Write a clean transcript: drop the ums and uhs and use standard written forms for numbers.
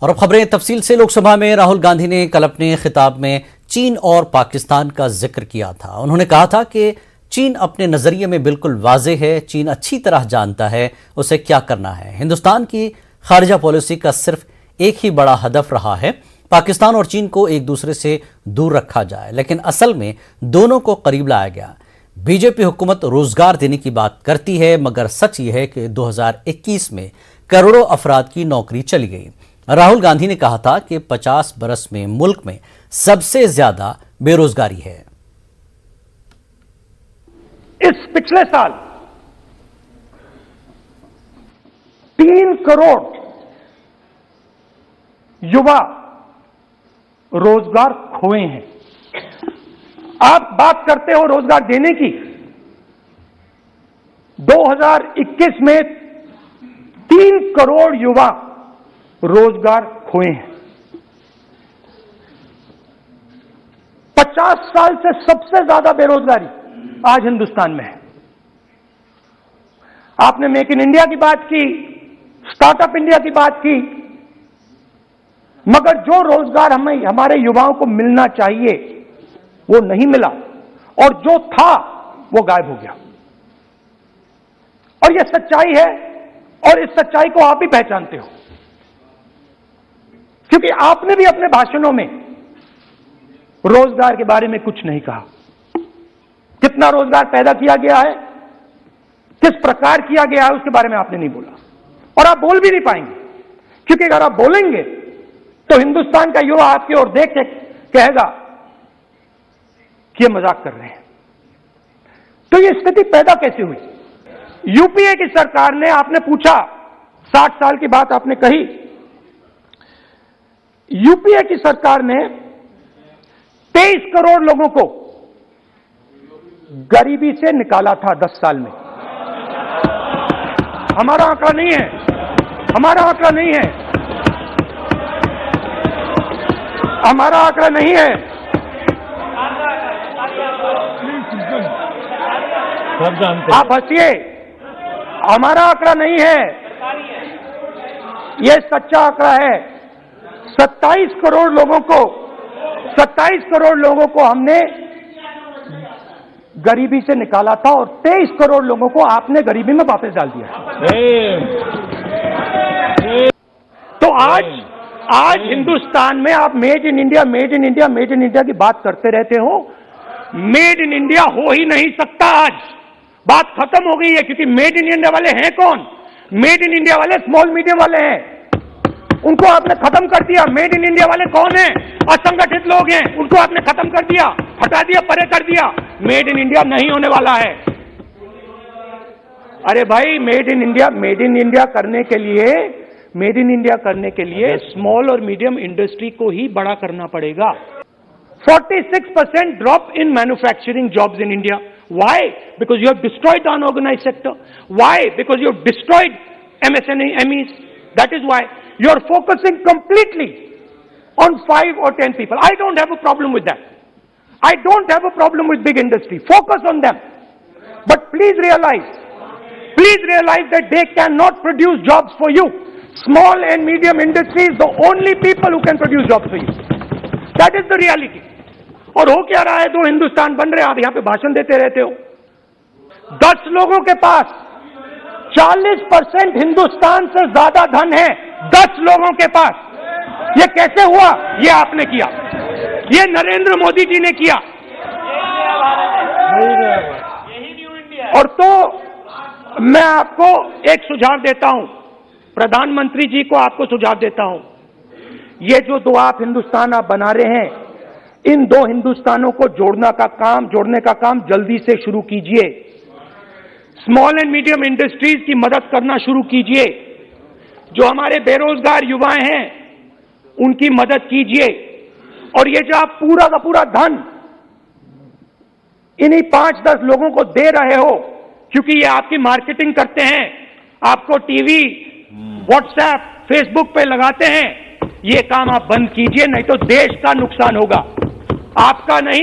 और अब खबरें तफसील से। लोकसभा में राहुल गांधी ने कल अपने खिताब में चीन और पाकिस्तान का जिक्र किया था। उन्होंने कहा था कि चीन अपने नजरिए में बिल्कुल वाज़ेह है, चीन अच्छी तरह जानता है उसे क्या करना है। हिंदुस्तान की खारिजा पॉलिसी का सिर्फ एक ही बड़ा हदफ रहा है, पाकिस्तान और चीन को एक दूसरे से दूर रखा जाए, लेकिन असल में दोनों को करीब लाया गया। बीजेपी हुकूमत रोजगार देने की बात करती है, मगर सच ये है कि 2021 में करोड़ों अफराद की नौकरी चली गई। राहुल गांधी ने कहा था कि 50 बरस में मुल्क में सबसे ज्यादा बेरोजगारी है। इस पिछले साल 3 करोड़ युवा रोजगार खोए हैं। आप बात करते हो रोजगार देने की, 2021 में 3 करोड़ युवा रोजगार खोए हैं। 50 साल से सबसे ज्यादा बेरोजगारी आज हिंदुस्तान में है। आपने मेक इन इंडिया की बात की, स्टार्टअप इंडिया की बात की, मगर जो रोजगार हमें हमारे युवाओं को मिलना चाहिए वो नहीं मिला, और जो था वो गायब हो गया। और यह सच्चाई है, और इस सच्चाई को आप भी पहचानते हो, क्योंकि आपने भी अपने भाषणों में रोजगार के बारे में कुछ नहीं कहा। कितना रोजगार पैदा किया गया है, किस प्रकार किया गया है, उसके बारे में आपने नहीं बोला, और आप बोल भी नहीं पाएंगे, क्योंकि अगर आप बोलेंगे तो हिंदुस्तान का युवा आपकी ओर देख के कहेगा कि ये मजाक कर रहे हैं। तो ये स्थिति पैदा कैसे हुई? यूपीए की सरकार ने, आपने पूछा 60 साल की बात आपने कही, यूपीए की सरकार ने 23 करोड़ लोगों को गरीबी से निकाला था 10 साल में। हमारा आंकड़ा नहीं है, हमारा आंकड़ा नहीं है, हमारा आंकड़ा नहीं है। आप हंसिए, हमारा आंकड़ा नहीं है, यह सच्चा आंकड़ा है। 27 करोड़ लोगों को हमने गरीबी से निकाला था, और 23 करोड़ लोगों को आपने गरीबी में वापस डाल दिया। तो आज हिंदुस्तान में आप made in India, made in India, made in India की बात करते रहते हो। मेड इन इंडिया हो ही नहीं सकता। आज बात खत्म हो गई है, क्योंकि मेड इन इंडिया वाले हैं कौन? मेड इन इंडिया वाले स्मॉल मीडियम वाले हैं, उनको आपने खत्म कर दिया। मेड इन इंडिया वाले कौन हैं? असंगठित लोग हैं, उनको आपने खत्म कर दिया, हटा दिया, परे कर दिया। मेड इन इंडिया नहीं होने वाला है। अरे भाई, मेड इन इंडिया करने के लिए स्मॉल और मीडियम इंडस्ट्री को ही बड़ा करना पड़ेगा। 46% drop in manufacturing jobs in India. Why? Because you have destroyed the unorganized sector. Why? Because you have destroyed MSMEs. That is why you are focusing completely on 5 or 10 people. I don't have a problem with that. I don't have a problem with big industry. Focus on them. But please realize that they cannot produce jobs for you. Small and medium industry is the only people who can produce jobs for you. That is the reality. और हो क्या रहा है? 2 हिंदुस्तान बन रहे हैं, आप यहां पे भाषण देते रहते हो। 10 लोगों के पास 40% हिंदुस्तान से ज्यादा धन है, 10 लोगों के पास। ये कैसे हुआ? ये आपने किया, ये नरेंद्र मोदी जी ने किया। और तो मैं आपको एक सुझाव देता हूं, प्रधानमंत्री जी को आपको सुझाव देता हूं, ये जो 2 आप हिंदुस्तान आप बना रहे हैं, इन 2 हिंदुस्तानों को जोड़ने का काम जल्दी से शुरू कीजिए। स्मॉल एंड मीडियम इंडस्ट्रीज की मदद करना शुरू कीजिए। जो हमारे बेरोजगार युवा हैं उनकी मदद कीजिए। और ये जो आप पूरा का पूरा धन इन्हीं 5-10 लोगों को दे रहे हो, क्योंकि ये आपकी मार्केटिंग करते हैं, आपको टीवी, व्हाट्सएप, फेसबुक पे लगाते हैं, ये काम आप बंद कीजिए, नहीं तो देश का नुकसान होगा, आपका नहीं।